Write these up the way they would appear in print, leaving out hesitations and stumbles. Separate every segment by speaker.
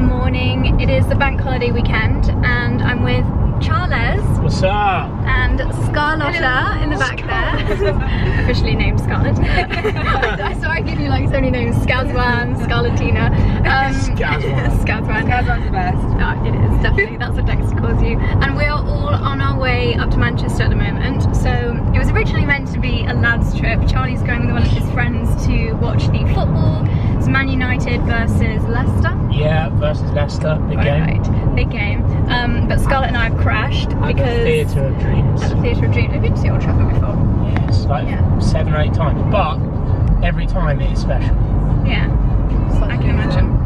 Speaker 1: morning. It is the bank holiday weekend and I'm with Charles.
Speaker 2: What's up?
Speaker 1: And Scarlotta in the back there. Officially named Scarlett. I saw I give you like so many names. Skazwan, Scarlatina.
Speaker 2: Skazwan.
Speaker 1: Skazwan's the best. Oh, it is, definitely. That's what Dexter calls you. And we're all on our way up to Manchester at the moment. So it was originally meant to be a lads trip. Charlie's going with one of his friends to watch the football. It's Man United versus Leicester.
Speaker 2: Yeah, versus Leicester. Big game.
Speaker 1: Right, big game. But Scarlett and I have crashed because...
Speaker 2: At the Theatre of Dreams.
Speaker 1: At the Theatre of Dreams. Have you been to see Old Trafford before?
Speaker 2: Yes, like 7 or 8 times. But every time it is special.
Speaker 1: Yeah, I can imagine.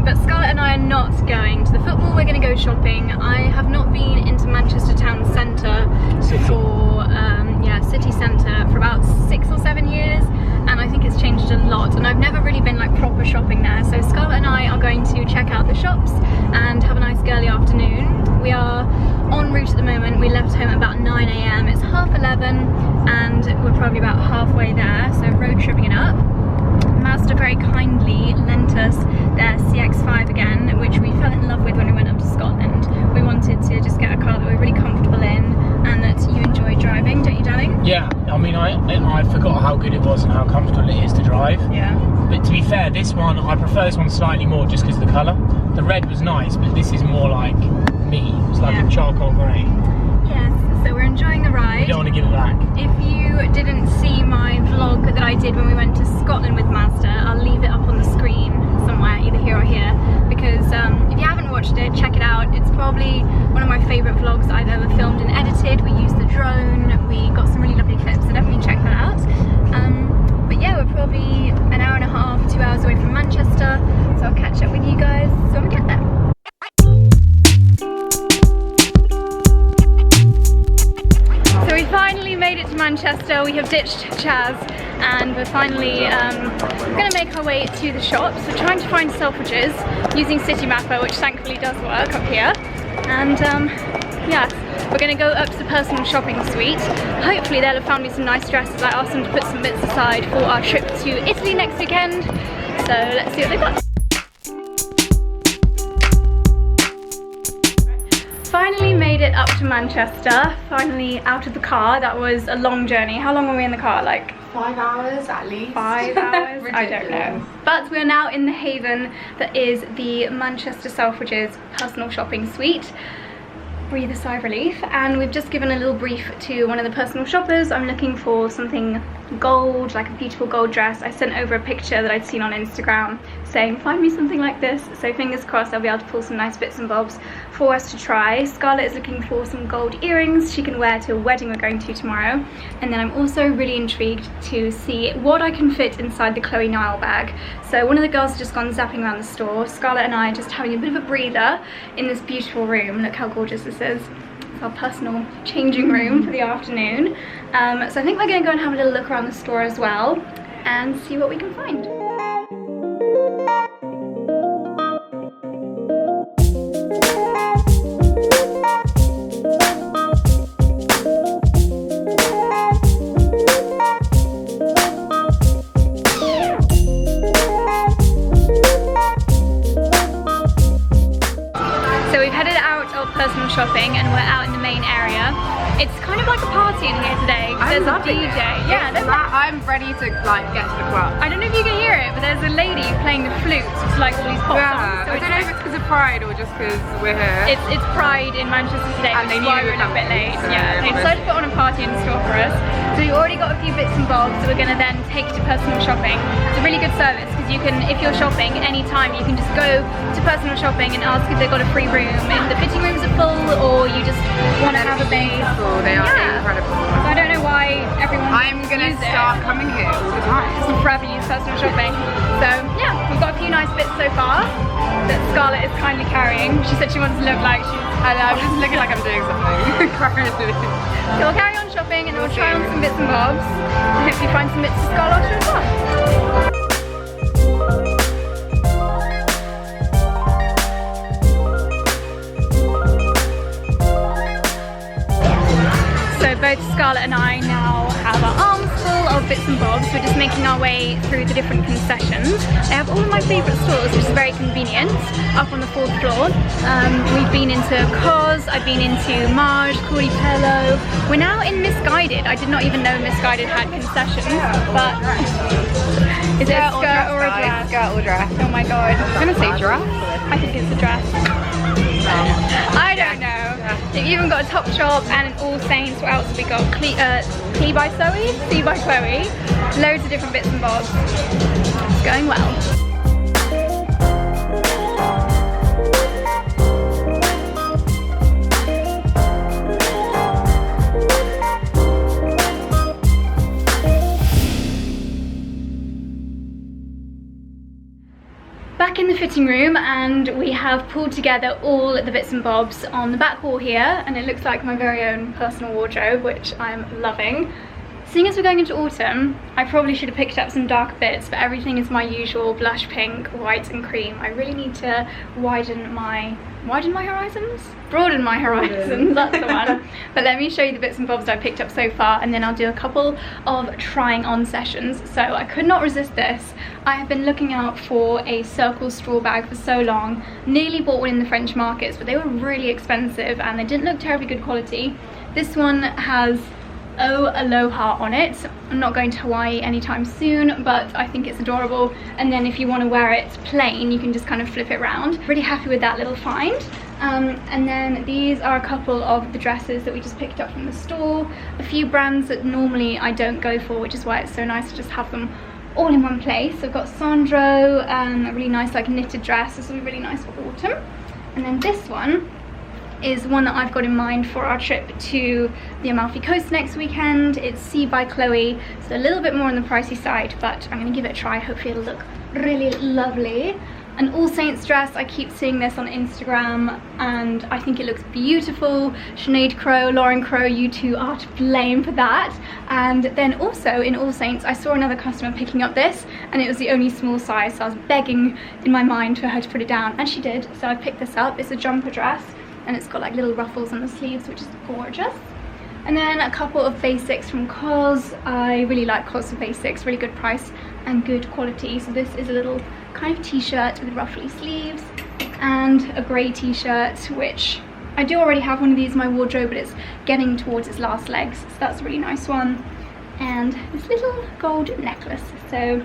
Speaker 1: But Scarlett and I are not going to the football. We're going to go shopping. I have not been into Manchester town centre for city centre for about 6 or 7 years, and I think it's changed a lot. And I've never really been like proper shopping there. So Scarlett and I are going to check out the shops and have a nice girly afternoon. We are en route at the moment. We left home at about 9 AM. It's 11:30, and we're probably about halfway there. So road tripping it up. Mazda very kindly lent us their CX-5 again, which we fell in love with when we went up to Scotland. We wanted to just get a car that we're really comfortable in and that you enjoy driving, don't you, darling?
Speaker 2: Yeah, I mean, I forgot how good it was and how comfortable it is to drive.
Speaker 1: Yeah. But
Speaker 2: to be fair, this one, I prefer this one slightly more just because of the colour. The red was nice, but this is more like me. It's like a charcoal grey.
Speaker 1: Yes, so we're enjoying the ride.
Speaker 2: We don't want to give it back.
Speaker 1: If you didn't see my vlog that I did when we went to Scotland with Mazda, I'll leave it up on the screen somewhere, either here or here, because if you haven't watched it, check it out. It's probably one of my favourite vlogs that I've ever filmed and edited. We used the drone, we got some really lovely clips, so definitely check that out. But yeah, we're probably an hour and a half, 2 hours away from Manchester, so I'll catch up with you guys when we get there. So we finally made it to Manchester. We have ditched Chaz and we're finally going to make our way to the shops. We're trying to find Selfridges using City Mapper, which thankfully does work up here. And yes, we're going to go up to the personal shopping suite. Hopefully they'll have found me some nice dresses. I asked them to put some bits aside for our trip to Italy next weekend. So let's see what they've got. Finally made it up to Manchester, finally out of the car. That was a long journey. How long were we in the car? Like
Speaker 3: 5 hours at least.
Speaker 1: 5 hours? I don't know. But we're now in the haven that is the Manchester Selfridges personal shopping suite. Breathe a sigh of relief. And we've just given a little brief to one of the personal shoppers. I'm looking for something gold, like a beautiful gold dress. I sent over a picture that I'd seen on Instagram saying find me something like this, so fingers crossed I'll be able to pull some nice bits and bobs for us to try. Scarlett is looking for some gold earrings she can wear to a wedding we're going to tomorrow, and then I'm also really intrigued to see what I can fit inside the Chloe Nile bag. So one of the girls has just gone zapping around the store. Scarlett and I are just having a bit of a breather in this beautiful room. Look how gorgeous this is. It's our personal changing room for the afternoon. So I think we're going to go and have a little look around the store as well and see what we can find. So we've headed out of personal shopping and we're out in the main area. It's kind of like a party in here today. There's a DJ. Yeah,
Speaker 3: I'm ready to like get to the club.
Speaker 1: I don't know if you can hear it, but there's a lady playing the flute to like all these pop songs. So
Speaker 3: I don't know if it's because of Pride or just because we're here.
Speaker 1: It's Pride in Manchester today,
Speaker 3: and
Speaker 1: which is why we're a little bit late. Yeah, they decided to put on a party in the store for us. So we've already got a few bits and bobs that we're going to then take to personal shopping. It's a really good service because you can, if you're shopping anytime, you can just go to personal shopping and ask if they've got a free room, if the fitting rooms are full, or you just want to have a base.
Speaker 3: They are incredible.
Speaker 1: So I don't know why everyone.
Speaker 3: I'm gonna start coming here all the time.
Speaker 1: It's forever use personal shopping. So yeah, we've got a few nice bits so far that Scarlett is kindly carrying. She said she wants to look like she's.
Speaker 3: I'm just looking like I'm doing something currently.
Speaker 1: So we'll carry on shopping and then we'll try on some bits and bobs and hopefully find some bits for Scarlett as well. So both Scarlett and I now have our arms full of bits and bobs. We're just making our way through the different concessions. They have all of my favourite stores, which is very convenient, up on the 4th floor. We've been into Cos, I've been into Marge, Corey Pello. We're now in Misguided. I did not even know Misguided had concessions, but is it a skirt or a dress?
Speaker 3: Skirt or dress.
Speaker 1: Oh my god.
Speaker 3: I'm gonna say dress.
Speaker 1: I think it's a dress. I don't know. They've even got a top shop and an All Saints. What else have we got? Clee by Zoe? C by Chloe. Loads of different bits and bobs. It's going well. Back in the fitting room, and we have pulled together all the bits and bobs on the back wall here, and it looks like my very own personal wardrobe, which I'm loving. Seeing as we're going into autumn, I probably should have picked up some darker bits, but everything is my usual blush pink, white and cream. I really need to widen my horizons? Broaden my horizons, that's the one. But let me show you the bits and bobs I picked up so far, and then I'll do a couple of trying on sessions. So I could not resist this. I have been looking out for a circle straw bag for so long. Nearly bought one in the French markets, but they were really expensive and they didn't look terribly good quality. This one has Oh Aloha on it. I'm not going to Hawaii anytime soon, but I think it's adorable. And then if you want to wear it plain, you can just kind of flip it around. Really happy with that little find. And then these are a couple of the dresses that we just picked up from the store. A few brands that normally I don't go for, which is why it's so nice to just have them all in one place. So I've got Sandro, a really nice like knitted dress. This will be really nice for autumn. And then this one is one that I've got in mind for our trip to the Amalfi Coast next weekend. It's C by Chloe, so a little bit more on the pricey side, but I'm gonna give it a try. Hopefully it'll look really lovely. An All Saints dress, I keep seeing this on Instagram and I think it looks beautiful. Sinead Crow, Lauren Crow, you two are to blame for that. And then also in All Saints, I saw another customer picking up this and it was the only small size, so I was begging in my mind for her to put it down, and she did, so I picked this up. It's a jumper dress and it's got like little ruffles on the sleeves, which is gorgeous. And then a couple of basics from Cos. I really like Cos for basics, really good price and good quality. So this is a little kind of t-shirt with ruffly sleeves and a grey t-shirt, which I do already have one of these in my wardrobe, but it's getting towards its last legs, so that's a really nice one. And this little gold necklace, so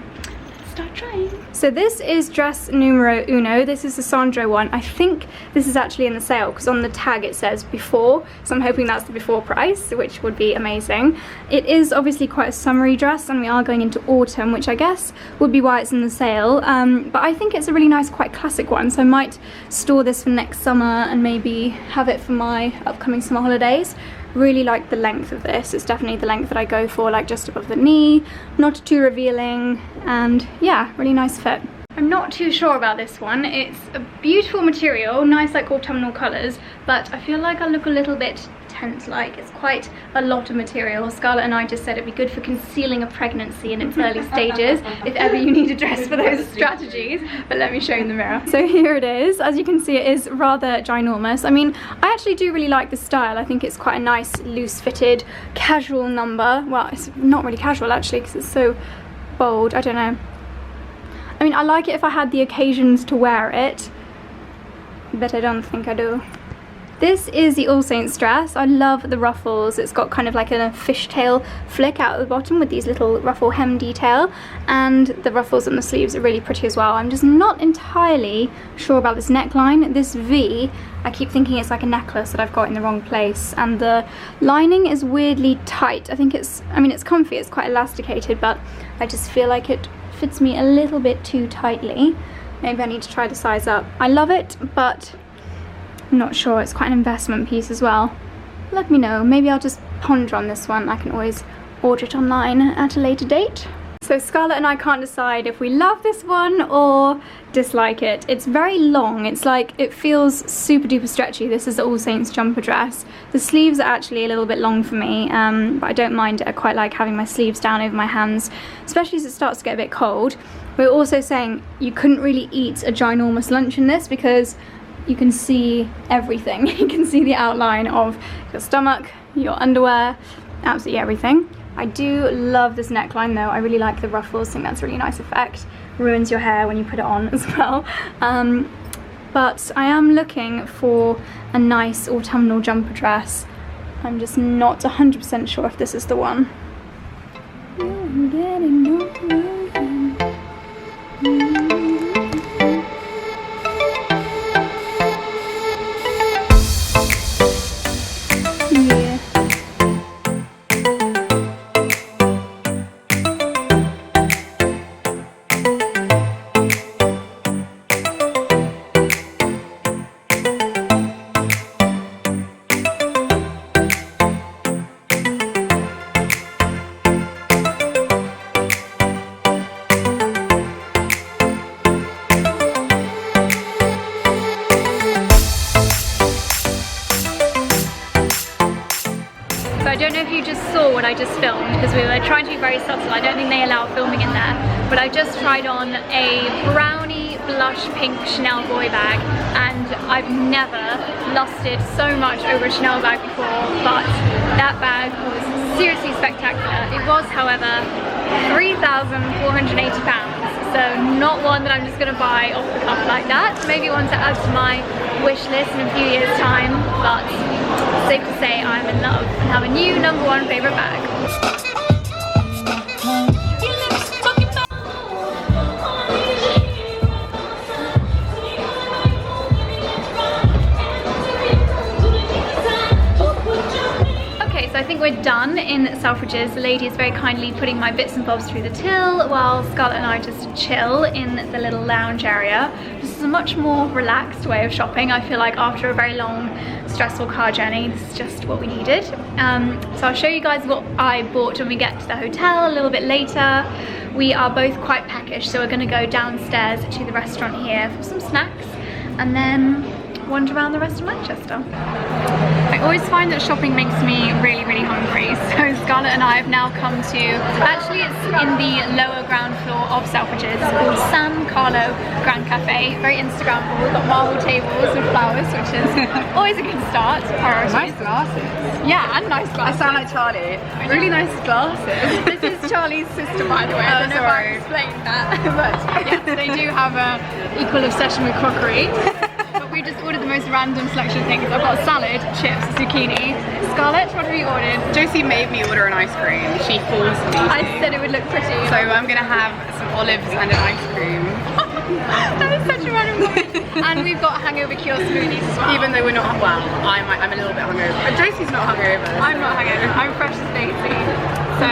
Speaker 1: start trying. So this is dress numero uno. This is the Sandro one. I think this is actually in the sale because on the tag it says before, so I'm hoping that's the before price, which would be amazing. It is obviously quite a summery dress and we are going into autumn, which I guess would be why it's in the sale, but I think it's a really nice, quite classic one, so I might store this for next summer and maybe have it for my upcoming summer holidays. Really like the length of this. It's definitely the length that I go for, like just above the knee, not too revealing, and yeah, really nice fit. I'm not too sure about this one. It's a beautiful material, nice like autumnal colours, but I feel like I look a little bit tent-like. It's quite a lot of material. Scarlett and I just said it'd be good for concealing a pregnancy in its early stages, if ever you need a dress for those strategies. But let me show you in the mirror. So here it is. As you can see, it is rather ginormous. I mean, I actually do really like the style. I think it's quite a nice, loose-fitted, casual number. Well, it's not really casual actually, because it's so bold. I don't know. I mean, I like it if I had the occasions to wear it, but I don't think I do. This is the All Saints dress. I love the ruffles. It's got kind of like a fishtail flick out at the bottom with these little ruffle hem detail, and the ruffles on the sleeves are really pretty as well. I'm just not entirely sure about this neckline. This V, I keep thinking it's like a necklace that I've got in the wrong place, and the lining is weirdly tight. I mean it's comfy, it's quite elasticated, but I just feel like it fits me a little bit too tightly. Maybe I need to try to size up. I love it, but I'm not sure. It's quite an investment piece as well. Let me know. Maybe I'll just ponder on this one. I can always order it online at a later date. So Scarlett and I can't decide if we love this one or dislike it. It's very long. It's like, it feels super duper stretchy. This is the All Saints jumper dress. The sleeves are actually a little bit long for me, but I don't mind it. I quite like having my sleeves down over my hands, especially as it starts to get a bit cold. We're also saying you couldn't really eat a ginormous lunch in this because you can see everything. You can see the outline of your stomach, your underwear, absolutely everything. I do love this neckline though. I really like the ruffles. I think that's a really nice effect. Ruins your hair when you put it on as well. But I am looking for a nice autumnal jumper dress. I'm just not 100% sure if this is the one. I'm getting I don't know if you just saw what I just filmed, because we were trying to be very subtle. I don't think they allow filming in there, but I just tried on a brownie blush pink Chanel boy bag, and I've never lusted so much over a Chanel bag before, but that bag was seriously spectacular. It was, however, £3,480, so not one that I'm just going to buy off the cuff like that. Maybe one to add to my wish list in a few years' time, but safe to say I'm in love and have a new #1 favourite bag. Okay, so I think we're done in Selfridges. The lady is very kindly putting my bits and bobs through the till while Scarlett and I just chill in the little lounge area. This is a much more relaxed way of shopping. I feel like after a very long, stressful car journey, this is just what we needed. So I'll show you guys what I bought when we get to the hotel a little bit later. We are both quite peckish, so we're going to go downstairs to the restaurant here for some snacks and then wander around the rest of Manchester. I always find that shopping makes me really, really hungry, so Scarlett and I have now come to, actually it's in the lower ground floor of Selfridges. It's called San Carlo Grand Cafe, very Instagrammable. We've got marble tables with flowers, which is always a good start.
Speaker 3: Nice glasses.
Speaker 1: Yeah, and nice glasses.
Speaker 3: I sound like Charlie. Really nice glasses.
Speaker 1: This is Charlie's sister, by the way. I don't know if I explained that, but yes, they do have an equal obsession with crockery. We just ordered the most random selection of things. I've got salad, chips, zucchini. Scarlett, what have you ordered?
Speaker 3: Josie made me order an ice cream. She forced me to.
Speaker 1: I said it would look pretty.
Speaker 3: So I'm gonna have some olives and an ice cream.
Speaker 1: That is such a random one. And we've got hangover cure smoothies as well.
Speaker 3: Even though we're not, well, I'm a little bit hungover. But Josie's not hungover.
Speaker 1: I'm not hungover. I'm fresh as Daisy. So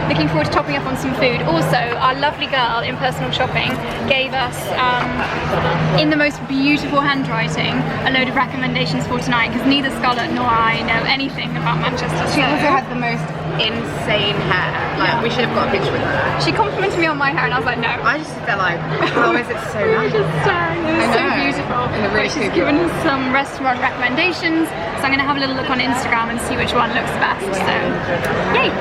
Speaker 1: looking forward to topping up on some food. Also, our lovely girl in personal shopping gave us, in the most beautiful handwriting, a load of recommendations for tonight, because neither Scarlett nor I know anything about Manchester.
Speaker 3: She also has the most insane hair. Like, we should have got a picture with her.
Speaker 1: She complimented me on my hair and I was like, no.
Speaker 3: I just felt like, how is it so nice?
Speaker 1: Just staring. It was so beautiful. But she's given us some restaurant recommendations, so I'm going to have a little look on Instagram and see which one looks best. So, yay!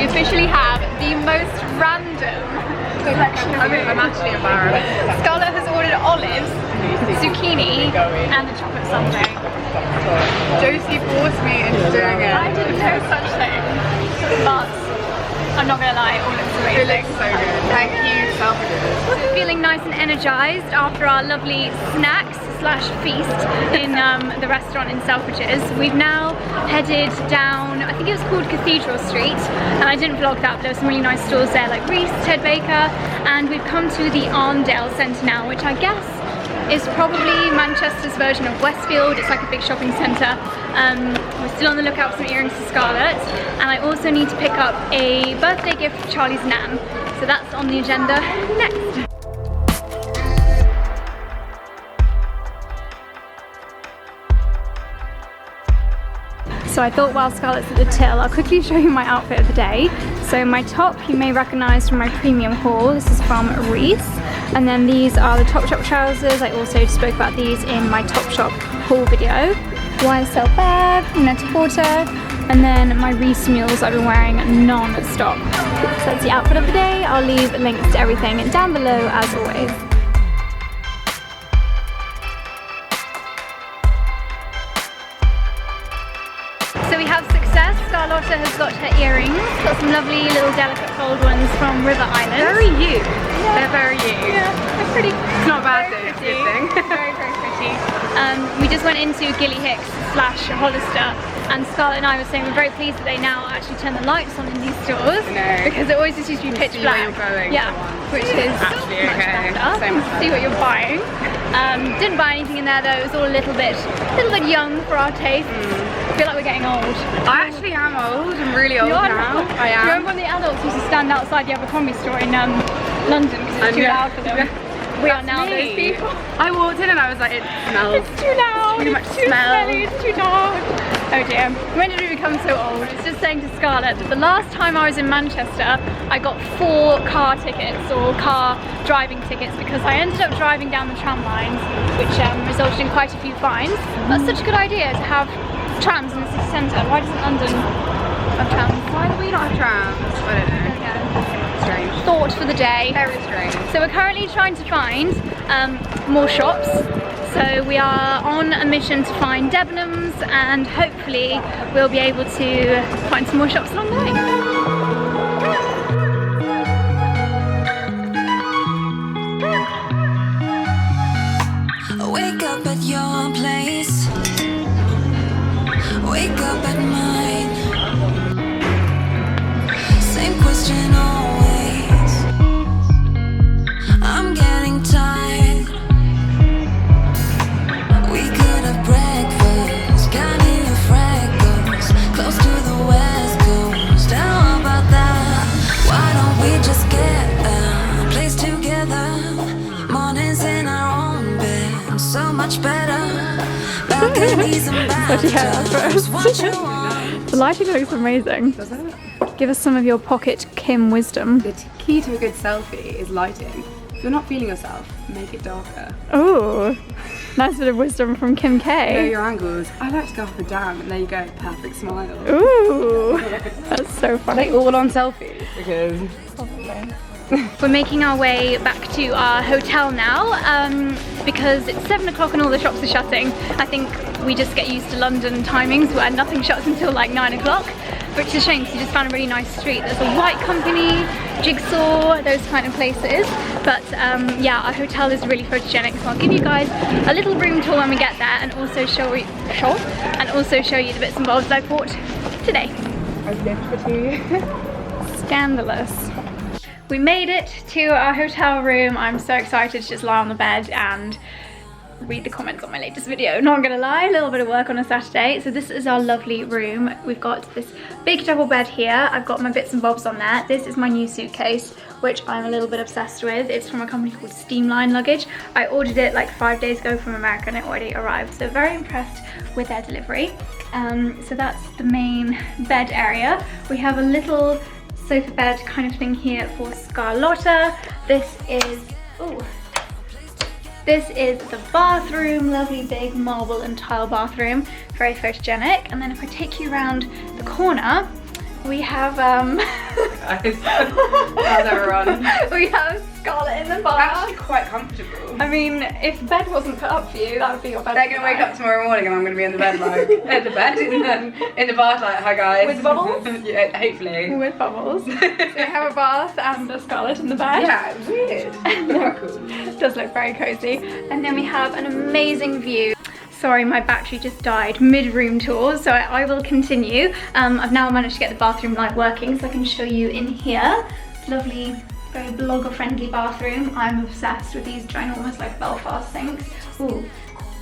Speaker 1: Officially have the most random selection of food.
Speaker 3: I'm actually embarrassed.
Speaker 1: Scarlett has ordered olives, zucchini, and the chocolate sundae.
Speaker 3: Josie forced me into doing it.
Speaker 1: I didn't know such thing, but I'm not gonna lie, it all looks amazing.
Speaker 3: It looks so good. Thank you, Selfridges.
Speaker 1: Feeling nice and energized after our lovely snacks / feast in the restaurant in Selfridges. We've now headed down, I think it was called Cathedral Street, and I didn't vlog that, but there were some really nice stores there like Reese, Ted Baker, and we've come to the Arndale Centre now, which I guess is probably Manchester's version of Westfield. It's like a big shopping centre. We're still on the lookout for some earrings for Scarlett, and I also need to pick up a birthday gift for Charlie's nan, so that's on the agenda next. So I thought while Scarlett's at the till, I'll quickly show you my outfit of the day. So my top you may recognise from my premium haul. This is from Reese. And then these are the Topshop trousers. I also spoke about these in my Topshop haul video. YSL bag, Net-a-Porter, and then my Reese mules I've been wearing non-stop. So that's the outfit of the day. I'll leave links to everything down below as always. So we have success. Carlotta has got her earrings. Got some lovely little delicate gold ones from River Island.
Speaker 3: Very you.
Speaker 1: Yeah.
Speaker 3: They're very you.
Speaker 1: Yeah, they're pretty.
Speaker 3: It's not bad though, it's a good thing.
Speaker 1: Very, very pretty. We just went into Gilly Hicks / Hollister, and Scarlett and I were saying we're very pleased that they now actually turn the lights on in these stores.
Speaker 3: No.
Speaker 1: Because it always just used to be pitch black.
Speaker 3: Where you're going.
Speaker 1: Yeah, which is
Speaker 3: actually
Speaker 1: much
Speaker 3: okay.
Speaker 1: better.
Speaker 3: So much
Speaker 1: See what you're buying. Didn't buy anything in there though. It was all a little bit young for our tastes. I feel like we're getting old.
Speaker 3: I actually am old. I'm really old now. I am.
Speaker 1: Do you remember when the adults used to stand outside the Abercrombie store in London because it's too loud for them? We are now those people.
Speaker 3: I walked in and I was like, it smells.
Speaker 1: It's too loud.
Speaker 3: Too much
Speaker 1: too
Speaker 3: smell.
Speaker 1: smelly. It's too dark. Oh dear. When did we become so old? I was just saying to Scarlett that the last time I was in Manchester, I got 4 car tickets or car driving tickets because I ended up driving down the tram lines, which resulted in quite a few fines. That's such a good idea to have trams in the city centre. Why doesn't London have trams?
Speaker 3: Why do we not have trams? I don't know. Strange.
Speaker 1: Thought for the day.
Speaker 3: Very strange.
Speaker 1: So we're currently trying to find more shops. So we are on a mission to find Debenhams, and hopefully we'll be able to find some more shops along the way.
Speaker 4: Wake up at your place, wake up at mine. Same question always. I'm getting tired. We could have breakfast, got in your freckles, close to the west coast. How about that? Why don't we just get a place together? Mornings in our own bed, so much better. Balconies and bathtubs. What you want?
Speaker 1: The lighting looks amazing.
Speaker 3: Does it?
Speaker 1: Give us some of your pocket Kim wisdom.
Speaker 3: The key to a good selfie is lighting. If you're not feeling yourself, make it darker.
Speaker 1: Oh, nice bit of wisdom from Kim
Speaker 3: Know
Speaker 1: K.
Speaker 3: your angles. I like to go off the dam and there you go, perfect smile.
Speaker 1: Ooh, that's so
Speaker 3: Are
Speaker 1: funny.
Speaker 3: they all on selfies? Because
Speaker 1: We're making our way back to our hotel now because it's 7 o'clock and all the shops are shutting. I think we just get used to London timings where nothing shuts until like 9 o'clock, which is a shame because we just found a really nice street. There's a White Company, Jigsaw, those kind of places. But yeah, our hotel is really photogenic, so I'll give you guys a little room tour when we get there and also show you the bits and bobs I bought today.
Speaker 3: I've lived for 2 years.
Speaker 1: Scandalous. We made it to our hotel room. I'm so excited to just lie on the bed and read the comments on my latest video. Not gonna lie, a little bit of work on a Saturday. So this is our lovely room. We've got this big double bed here. I've got my bits and bobs on there. This is my new suitcase, which I'm a little bit obsessed with. It's from a company called Steamline Luggage. I ordered it like 5 days ago from America and it already arrived. So very impressed with their delivery. So that's the main bed area. We have a little sofa bed kind of thing here for Scarlotta. This is the bathroom, lovely big marble and tile bathroom, very photogenic. And then if I take you around the corner, we have
Speaker 3: How's everyone?
Speaker 1: we have Scarlett in the bath.
Speaker 3: Actually quite comfortable.
Speaker 1: I mean, if the bed wasn't put up for you, that would be your bed.
Speaker 3: They're gonna wake up tomorrow morning and I'm gonna be in the bed like in the bath like, hi guys.
Speaker 1: With bubbles?
Speaker 3: Yeah, hopefully.
Speaker 1: With bubbles. So we have a bath and a Scarlett in the bed.
Speaker 3: Yeah, weird. Not cool.
Speaker 1: It does look very cozy. And then we have an amazing view. Sorry, my battery just died mid-room tour, so I will continue. I've now managed to get the bathroom light working, so I can show you in here. It's lovely, very blogger-friendly bathroom. I'm obsessed with these ginormous like Belfast sinks. Ooh,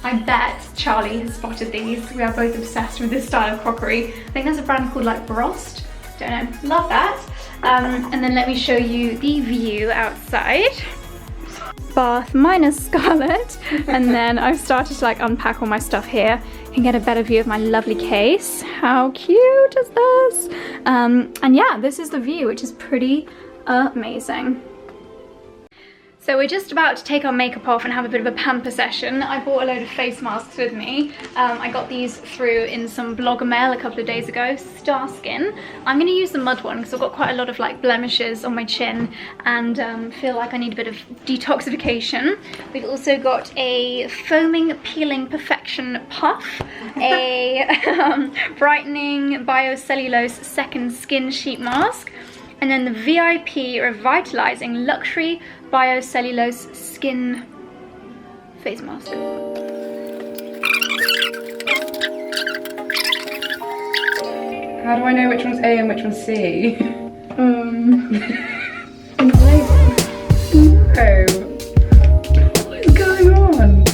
Speaker 1: I bet Charlie has spotted these. We are both obsessed with this style of crockery. I think there's a brand called like Brost. Don't know, love that. And then let me show you the view outside. Bath minus Scarlett, and then I've started to like unpack all my stuff here and get a better view of my lovely case. How cute is this? And yeah, this is the view, which is pretty amazing. So we're just about to take our makeup off and have a bit of a pamper session. I bought a load of face masks with me. I got these through in some blogger mail a couple of days ago. Star Skin. I'm going to use the mud one because I've got quite a lot of like blemishes on my chin and feel like I need a bit of detoxification. We've also got a foaming peeling perfection puff, a brightening biocellulose second skin sheet mask, and then the VIP revitalizing luxury biocellulose skin face mask.
Speaker 3: How do I know which one's A and which one's C?
Speaker 1: In the label.
Speaker 3: Oh. What is going on?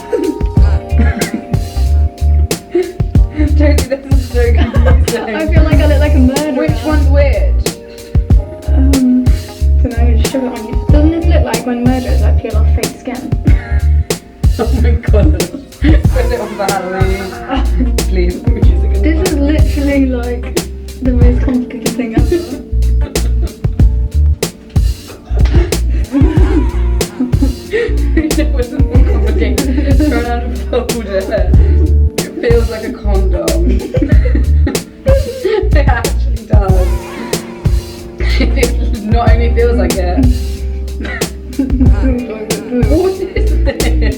Speaker 3: Josie, this is so confusing.
Speaker 1: I feel like I look like a murderer.
Speaker 3: Which one's which?
Speaker 1: Don't know, just shove it on you. Doesn't this look like when murderers like peel off fake skin?
Speaker 3: Oh my god. Put it on for Halloween. Please, let me use it.
Speaker 1: This is literally like the most complicated thing ever.
Speaker 3: It wasn't more complicated. Trying out a folder. It feels like a condom. It actually does. It not only feels like it. What is this?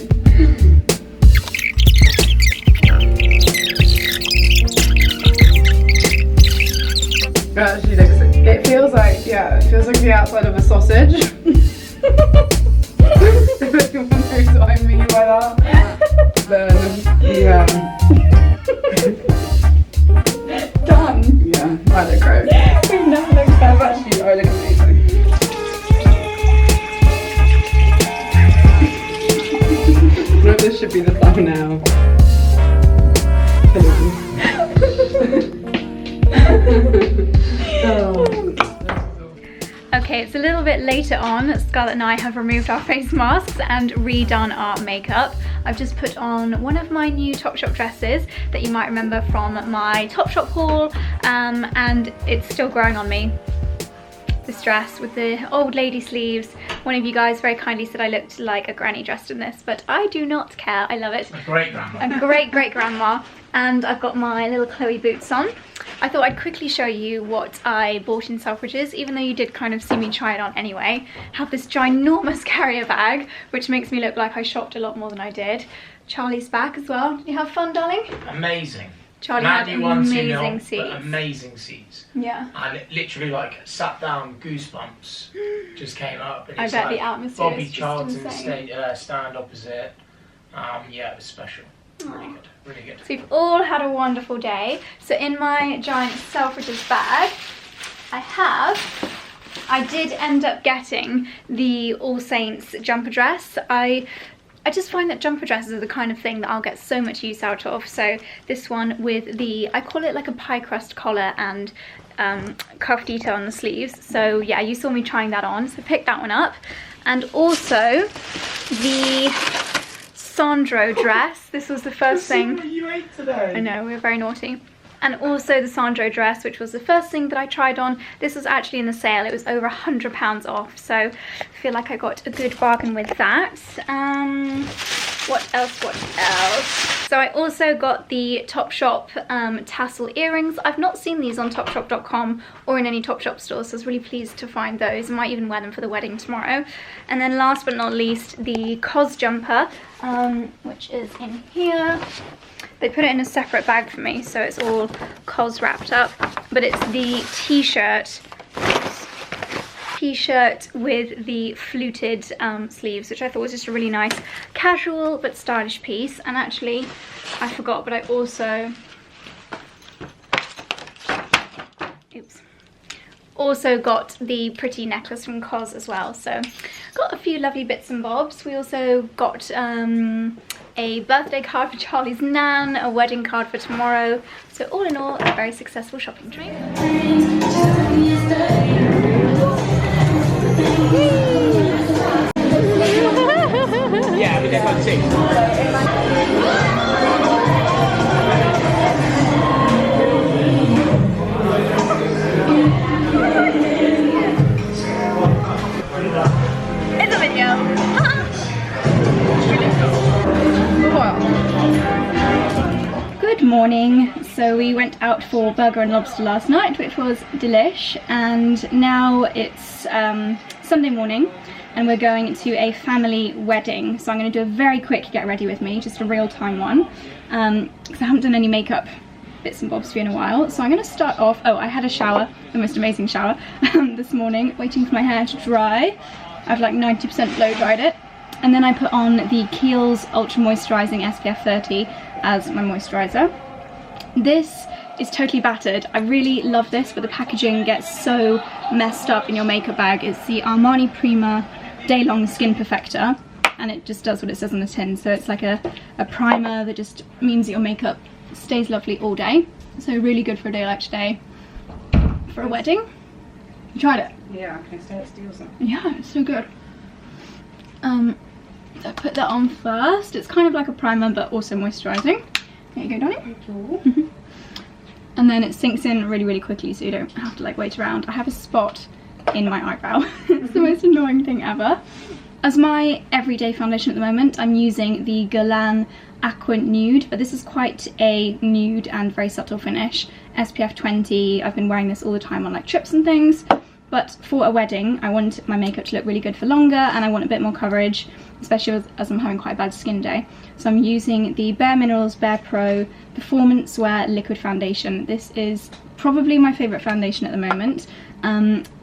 Speaker 3: It actually looks. It feels like, yeah, it feels like the outside of a sausage. If anyone knows what I mean by that, then yeah.
Speaker 1: Done.
Speaker 3: Yeah, I look great.
Speaker 1: We've never looked better.
Speaker 3: Actually, I look amazing. No, this should be the thumbnail.
Speaker 1: Okay, it's a little bit later on. Scarlett and I have removed our face masks and redone our makeup. I've just put on one of my new Topshop dresses that you might remember from my Topshop haul, and it's still growing on me. This dress with the old lady sleeves. One of you guys very kindly said I looked like a granny dressed in this, but I do not care. I love it.
Speaker 2: A great grandma.
Speaker 1: A great grandma. And I've got my little Chloe boots on. I thought I'd quickly show you what I bought in Selfridges, even though you did kind of see me try it on anyway. I have this ginormous carrier bag, which makes me look like I shopped a lot more than I did. Charlie's back as well. Did you have fun, darling?
Speaker 2: Amazing.
Speaker 1: Charlie had amazing seats.
Speaker 2: But amazing seats.
Speaker 1: Yeah.
Speaker 2: And it literally like sat down, goosebumps just came up. And
Speaker 1: I
Speaker 2: it's
Speaker 1: bet
Speaker 2: like
Speaker 1: the atmosphere
Speaker 2: Bobby
Speaker 1: is just
Speaker 2: Charlton
Speaker 1: insane.
Speaker 2: stand opposite. Yeah, it was special. Really good. Really good.
Speaker 1: So we've all had a wonderful day. So in my giant Selfridges bag, I did end up getting the All Saints jumper dress. I just find that jumper dresses are the kind of thing that I'll get so much use out of. So this one with the, I call it like a pie crust collar and cuff detail on the sleeves. So yeah, you saw me trying that on, so pick that one up. And also the Sandro dress. This was the first thing.
Speaker 2: You ate today.
Speaker 1: I know, we were very naughty. And also the Sandro dress, which was the first thing that I tried on. This was actually in the sale. It was over £100 off, so I feel like I got a good bargain with that. What else? So I also got the Topshop tassel earrings. I've not seen these on Topshop.com or in any Topshop stores, so I was really pleased to find those. I might even wear them for the wedding tomorrow. And then last but not least, the COS jumper, which is in here. They put it in a separate bag for me, so it's all COS wrapped up. But it's the t-shirt with the fluted sleeves, which I thought was just a really nice casual but stylish piece. And actually, I forgot, but I also got the pretty necklace from COS as well. So got a few lovely bits and bobs. We also got a birthday card for Charlie's nan, a wedding card for tomorrow. So all in all, a very successful shopping trip.
Speaker 2: Yeah, we did one too.
Speaker 1: It's a video. morning. So we went out for burger and lobster last night, which was delish, and now it's Sunday morning and we're going to a family wedding. So I'm going to do a very quick get ready with me, just a real-time one, because I haven't done any makeup bits and bobs for you in a while. So I'm going to start off, oh, I had a shower, the most amazing shower this morning, waiting for my hair to dry. I've like 90% blow dried it. And then I put on the Kiehl's Ultra Moisturising SPF 30 as my moisturiser. This is totally battered. I really love this, but the packaging gets so messed up in your makeup bag. It's the Armani Prima Day Long Skin Perfector, and it just does what it says on the tin. So it's like a primer that just means that your makeup stays lovely all day. So really good for a day like today, for a wedding. You tried it?
Speaker 3: Yeah, can I start steal some?
Speaker 1: Yeah, it's so good. So I put that on first. It's kind of like a primer but also moisturising. There you go, darling.
Speaker 3: Cool.
Speaker 1: And then it sinks in really, really quickly, so you don't have to like wait around. I have a spot in my eyebrow. It's the most annoying thing ever. As my everyday foundation at the moment, I'm using the Guerlain Aqua Nude, but this is quite a nude and very subtle finish. SPF 20, I've been wearing this all the time on like trips and things. But for a wedding, I want my makeup to look really good for longer, and I want a bit more coverage, especially as I'm having quite a bad skin day. So I'm using the Bare Minerals Bare Pro Performance Wear Liquid Foundation. This is probably my favourite foundation at the moment.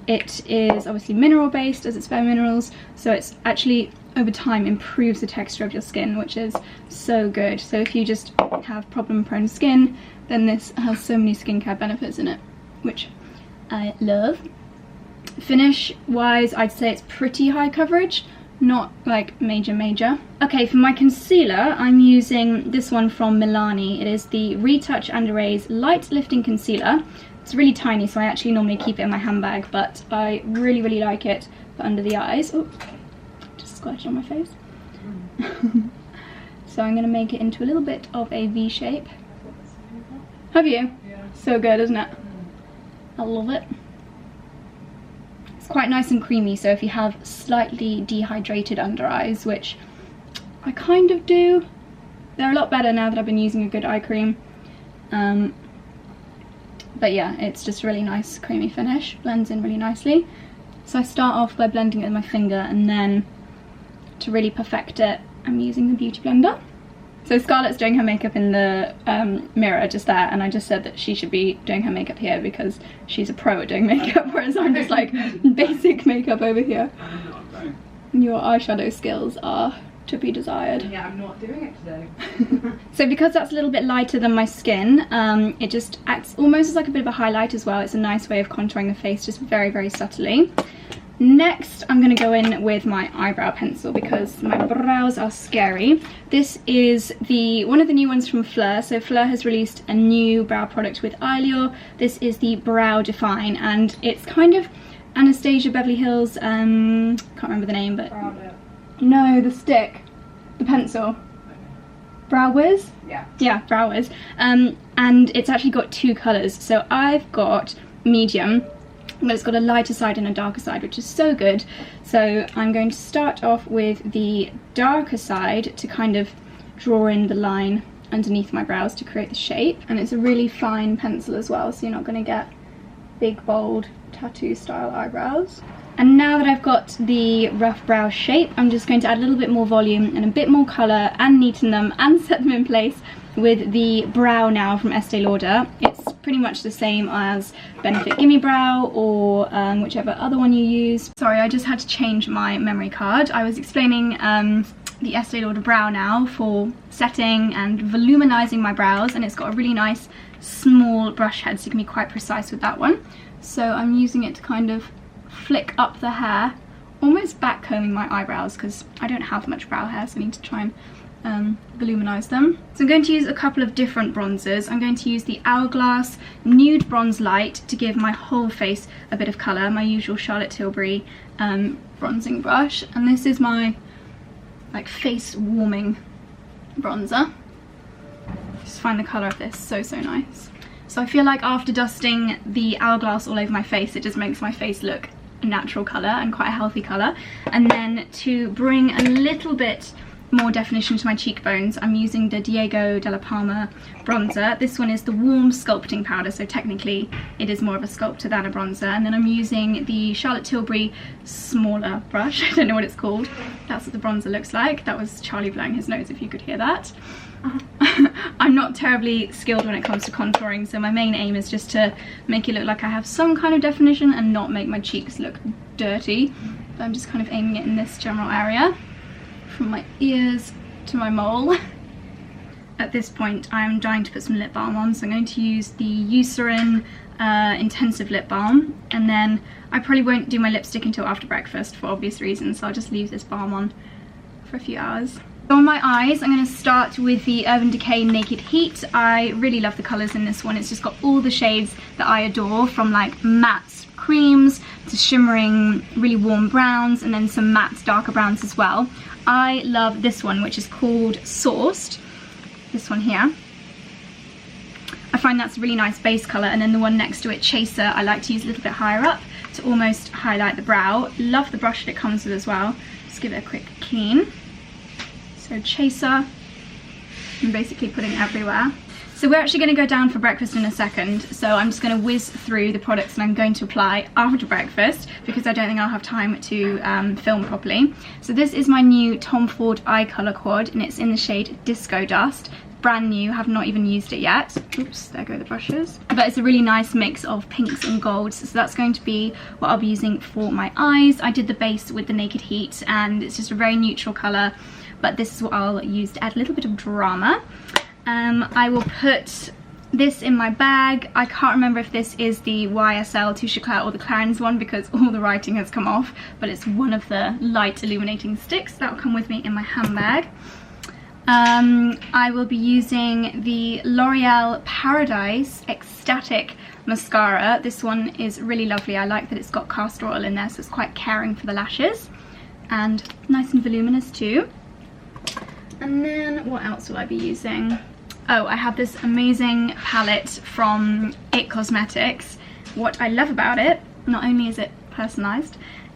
Speaker 1: It is obviously mineral based as it's Bare Minerals, so it's actually over time improves the texture of your skin, which is so good. So if you just have problem prone skin, then this has so many skincare benefits in it, which I love. Finish wise, I'd say it's pretty high coverage, not like major. Okay, for my concealer, I'm using this one from Milani. It is the Retouch and Erase Light Lifting Concealer. It's really tiny, so I actually normally keep it in my handbag, but I really, really like it for under the eyes. Oh, just squashed on my face. So I'm going to make it into a little bit of a V shape. Have you?
Speaker 3: Yeah.
Speaker 1: So good, isn't it? I love it. Quite nice and creamy, so if you have slightly dehydrated under eyes, which I kind of do, they're a lot better now that I've been using a good eye cream. But yeah, it's just a really nice creamy finish, blends in really nicely. So I start off by blending it with my finger, and then to really perfect it, I'm using the Beauty Blender. So Scarlett's doing her makeup in the mirror just there, and I just said that she should be doing her makeup here because she's a pro at doing makeup, whereas I'm just like basic makeup over here. Your eyeshadow skills are to be desired.
Speaker 3: Yeah, I'm not doing it today.
Speaker 1: So because that's a little bit lighter than my skin, it just acts almost as like a bit of a highlight as well. It's a nice way of contouring the face, just very, very subtly. Next, I'm going to go in with my eyebrow pencil because my brows are scary. This is one of the new ones from Fleur. So Fleur has released a new brow product with Eyelure. This is the Brow Define, and it's kind of Anastasia Beverly Hills, can't remember the name, but... No, the stick. The pencil. Brow Wiz?
Speaker 3: Yeah. Yeah,
Speaker 1: Brow Wiz. And it's actually got two colours. So I've got medium, but it's got a lighter side and a darker side, which is so good. So I'm going to start off with the darker side to kind of draw in the line underneath my brows to create the shape. And it's a really fine pencil as well, so you're not going to get big, bold, tattoo style eyebrows. And now that I've got the rough brow shape, I'm just going to add a little bit more volume and a bit more colour and neaten them and set them in place with the Brow Now from Estee Lauder. It's pretty much the same as Benefit Gimme Brow or whichever other one you use. Sorry, I just had to change my memory card. I was explaining the Estee Lauder Brow Now for setting and voluminizing my brows, and it's got a really nice small brush head, so you can be quite precise with that one. So I'm using it to kind of flick up the hair, almost back combing my eyebrows because I don't have much brow hair, so I need to try and voluminize them. So I'm going to use a couple of different bronzers. I'm going to use the Hourglass Nude Bronze Light to give my whole face a bit of colour, my usual Charlotte Tilbury bronzing brush, and this is my like face warming bronzer. Just find the colour of this so nice. So I feel like after dusting the Hourglass all over my face, it just makes my face look a natural colour and quite a healthy colour. And then to bring a little bit more definition to my cheekbones, I'm using the Diego de la Palma bronzer. This one is the warm sculpting powder, so technically it is more of a sculptor than a bronzer. And then I'm using the Charlotte Tilbury smaller brush. I don't know what it's called. That's what the bronzer looks like. That was Charlie blowing his nose, if you could hear that. I'm not terribly skilled when it comes to contouring, so my main aim is just to make it look like I have some kind of definition and not make my cheeks look dirty. But I'm just kind of aiming it in this general area, from my ears to my mole. At this point I'm dying to put some lip balm on, so I'm going to use the Eucerin Intensive Lip Balm, and then I probably won't do my lipstick until after breakfast for obvious reasons, so I'll just leave this balm on for a few hours. On my eyes, I'm going to start with the Urban Decay Naked Heat. I really love the colours in this one. It's just got all the shades that I adore, from like matte creams to shimmering really warm browns, and then some matte darker browns as well. I love this one, which is called Sourced, this one here. I find that's a really nice base colour, and then the one next to it, Chaser, I like to use a little bit higher up to almost highlight the brow. Love the brush that it comes with as well. Just give it a quick clean. So Chaser, I'm basically putting it everywhere. So we're actually going to go down for breakfast in a second, so I'm just going to whiz through the products and I'm going to apply after breakfast because I don't think I'll have time to film properly. So this is my new Tom Ford Eye Colour Quad, and it's in the shade Disco Dust. Brand new, have not even used it yet. Oops, there go the brushes. But it's a really nice mix of pinks and golds, so that's going to be what I'll be using for my eyes. I did the base with the Naked Heat and it's just a very neutral colour, but this is what I'll use to add a little bit of drama. I will put this in my bag. I can't remember if this is the YSL Touche Eclair or the Clarins one because all the writing has come off, but it's one of the light illuminating sticks. That will come with me in my handbag. I will be using the L'Oreal Paradise Ecstatic Mascara. This one is really lovely. I like that it's got castor oil in there, so it's quite caring for the lashes. And nice and voluminous too. And then what else will I be using? Oh, I have this amazing palette from It Cosmetics. What I love about it, not only is it personalised,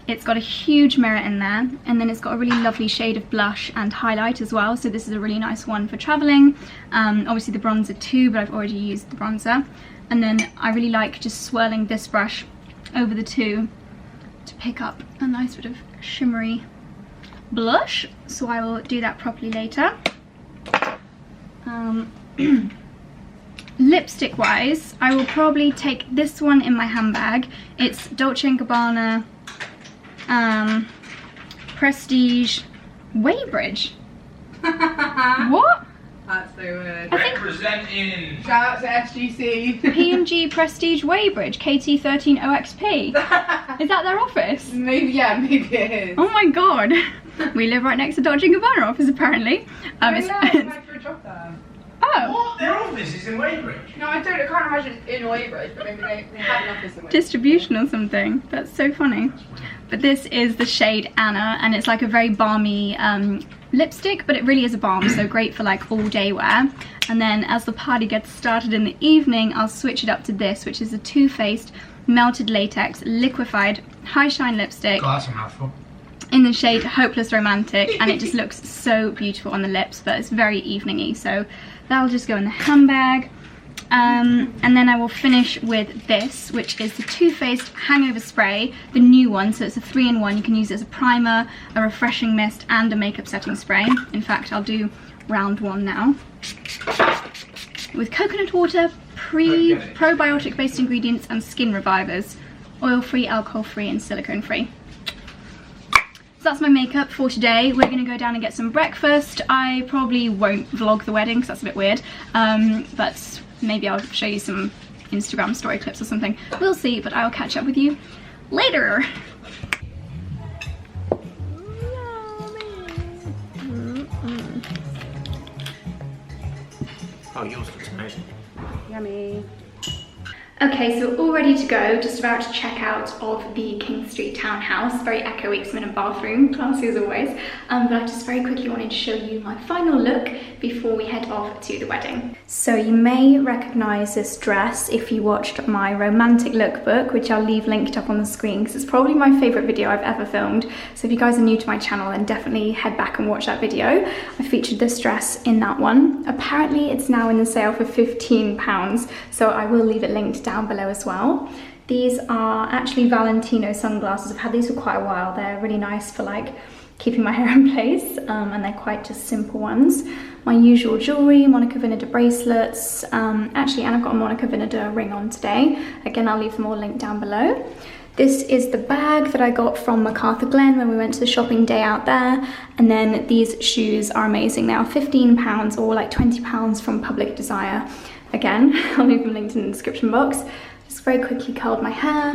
Speaker 1: it's got a huge mirror in there, and then it's got a really lovely shade of blush and highlight as well, so this is a really nice one for travelling. Obviously the bronzer too, but I've already used the bronzer. And then I really like just swirling this brush over the two to pick up a nice bit of shimmery blush, so I will do that properly later. Lipstick wise, I will probably take this one in my handbag. It's Dolce & Gabbana Prestige Weybridge. What?
Speaker 3: That's so weird.
Speaker 1: I think
Speaker 2: Representing.
Speaker 3: Shout out to SGC.
Speaker 1: P&G Prestige Weybridge KT13OXP. Is that their office?
Speaker 3: Maybe, yeah, maybe it is.
Speaker 1: Oh my god. We live right next to Dolce & Gabbana office apparently.
Speaker 3: I went for a job there.
Speaker 1: Oh.
Speaker 2: What? Their office is in Weybridge?
Speaker 3: No, I can't imagine it's in Weybridge, but maybe they have an office in Weybridge.
Speaker 1: Distribution or something. That's so funny. But this is the shade Anna, and it's like a very balmy lipstick, but it really is a balm, so great for like all day wear. And then as the party gets started in the evening, I'll switch it up to this, which is a Too Faced Melted Latex Liquefied High Shine Lipstick.
Speaker 2: God, that's a mouthful.
Speaker 1: In the shade Hopeless Romantic, and it just looks so beautiful on the lips, but it's very evening-y, so that'll just go in the handbag. And then I will finish with this, which is the Too Faced Hangover Spray, the new one, so it's a 3-in-1. You can use it as a primer, a refreshing mist, and a makeup setting spray. In fact, I'll do round one now. With coconut water, probiotic-based ingredients, and skin revivers. Oil-free, alcohol-free, and silicone-free. So that's my makeup for today. We're gonna go down and get some breakfast. I probably won't vlog the wedding because that's a bit weird, but maybe I'll show you some Instagram story clips or something. We'll see, but I'll catch up with you later.
Speaker 2: Oh, yours looks amazing.
Speaker 3: Yummy.
Speaker 1: Okay, so we're all ready to go, just about to check out of the King Street townhouse. Very echoey because I'm in a bathroom, classy as always. But I just very quickly wanted to show you my final look before we head off to the wedding. So you may recognise this dress if you watched my romantic lookbook, which I'll leave linked up on the screen because it's probably my favourite video I've ever filmed. So if you guys are new to my channel, then definitely head back and watch that video. I featured this dress in that one. Apparently it's now in the sale for £15, so I will leave it linked down below as well. These are actually Valentino sunglasses. I've had these for quite a while. They're really nice for like keeping my hair in place, and they're quite just simple ones. My usual jewellery, Monica Vinader bracelets, actually, and I've got a Monica Vinader ring on today. Again, I'll leave them all linked down below. This is the bag that I got from Macarthur Glen when we went to the shopping day out there. And then these shoes are amazing. They are £15 or like £20 from Public Desire. Again, I'll leave them linked in the description box. Just very quickly curled my hair,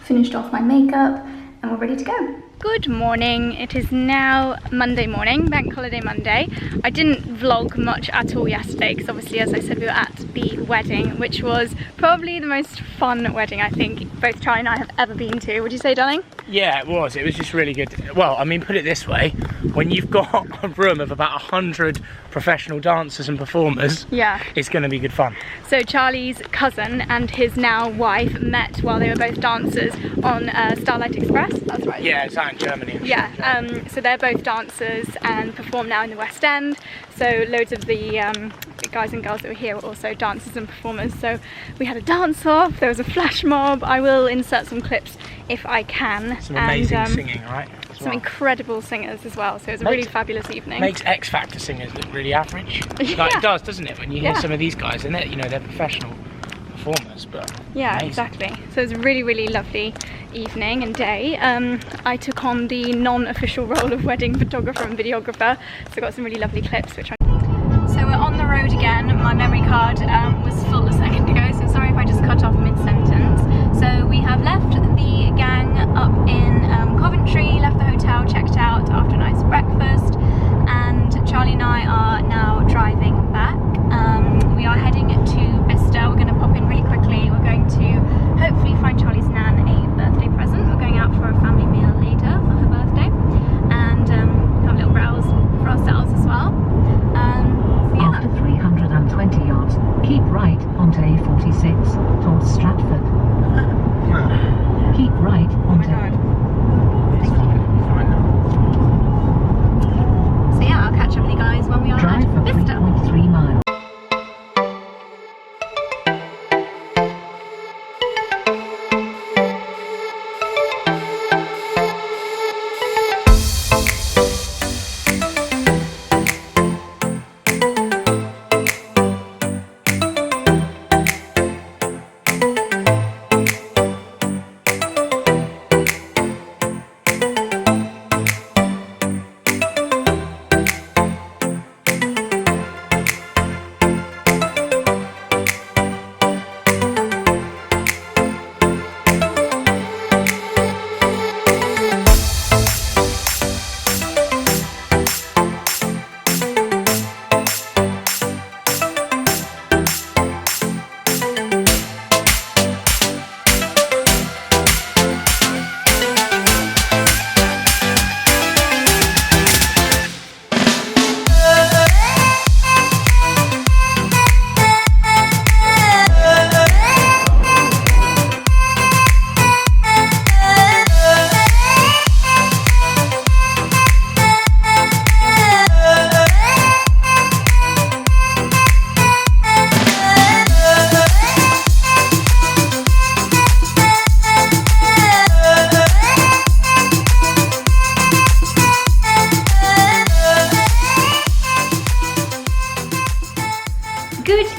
Speaker 1: finished off my makeup, and we're ready to go. Good morning. It is now Monday morning, Bank Holiday Monday. I didn't vlog much at all yesterday because obviously, as I said, we were at the wedding, which was probably the most fun wedding I think both Charlie and I have ever been to. Would you say, darling?
Speaker 2: Yeah, it was. It was just really good. Well, I mean, put it this way, when you've got a room of about 100 professional dancers and performers,
Speaker 1: yeah,
Speaker 2: it's going to be good fun.
Speaker 1: So Charlie's cousin and his now wife met while they were both dancers on Starlight Express. That's right.
Speaker 2: Yeah, it's out in Germany.
Speaker 1: Yeah, so they're both dancers and perform now in the West End. So loads of the guys and girls that were here were also dancers and performers. So we had a dance off, there was a flash mob. I will insert some clips if I can.
Speaker 2: Some amazing singing, right?
Speaker 1: Some incredible singers as well. So it was a really fabulous evening.
Speaker 2: Makes X Factor singers look really average. Like it does, doesn't it? When you hear some of these guys, and you know, they're professional performers, but
Speaker 1: yeah,
Speaker 2: amazing.
Speaker 1: Exactly. So it was a really, really lovely evening and day. I took on the non-official role of wedding photographer and videographer, so I got some really lovely clips which So we're on the road again. My memory card was full a second ago, so sorry if I just cut off mid-sentence. So we have left the gang up in Coventry, left the hotel, checked out after a nice breakfast, and Charlie and I are now driving back. We are heading to Bicester. We're going to pop in really quickly. We're going to hopefully find Charlie's nan a birthday present. We're going out for a family meal later for her birthday, and have a little browse for ourselves as well. So yeah.
Speaker 5: After 320 yards, keep right onto A46 towards Stratford. Keep right onto...
Speaker 2: It's fine now.
Speaker 1: So yeah, I'll catch up with you guys when we are
Speaker 5: Drive
Speaker 1: at
Speaker 5: for
Speaker 1: Bicester.
Speaker 5: 3.3 miles.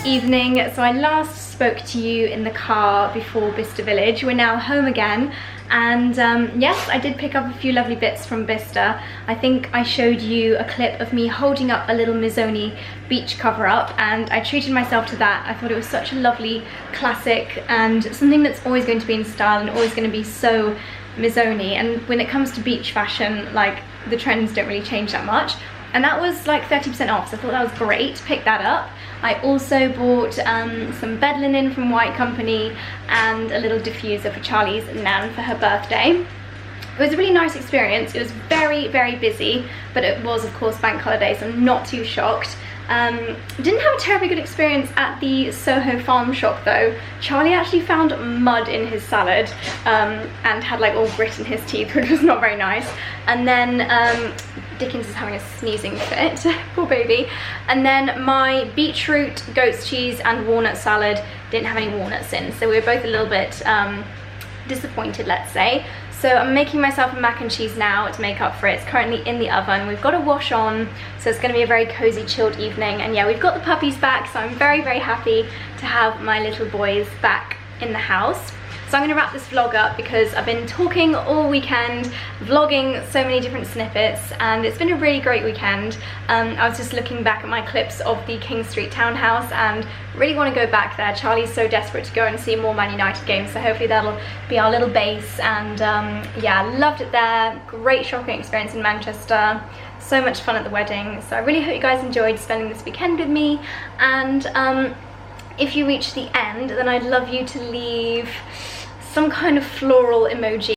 Speaker 1: Evening. So I last spoke to you in the car before Bicester Village. We're now home again, and yes, I did pick up a few lovely bits from Bicester. I think I showed you a clip of me holding up a little Mizoni beach cover up, and I treated myself to that. I thought it was such a lovely classic and something that's always going to be in style and always going to be so Mizoni. And when it comes to beach fashion, like, the trends don't really change that much. And that was like 30% off, so I thought that was great to pick that up. I also bought some bed linen from White Company and a little diffuser for Charlie's nan for her birthday. It was a really nice experience. It was very, very busy, but it was of course bank holiday, so I'm not too shocked. Didn't have a terribly good experience at the Soho Farm shop though. Charlie actually found mud in his salad and had like all grit in his teeth, which was not very nice. And then Dickens is having a sneezing fit, poor baby. And then my beetroot, goat's cheese and walnut salad didn't have any walnuts in, so we were both a little bit disappointed, let's say. So I'm making myself a mac and cheese now to make up for it. It's currently in the oven. We've got a wash on, so it's going to be a very cozy, chilled evening. And yeah, we've got the puppies back, so I'm very, very happy to have my little boys back in the house. So I'm going to wrap this vlog up because I've been talking all weekend, vlogging so many different snippets, and it's been a really great weekend. I was just looking back at my clips of the King Street townhouse and really want to go back there. Charlie's so desperate to go and see more Man United games, so hopefully that'll be our little base. And yeah, loved it there. Great shopping experience in Manchester. So much fun at the wedding. So I really hope you guys enjoyed spending this weekend with me. And if you reach the end, then I'd love you to leave some kind of floral emoji.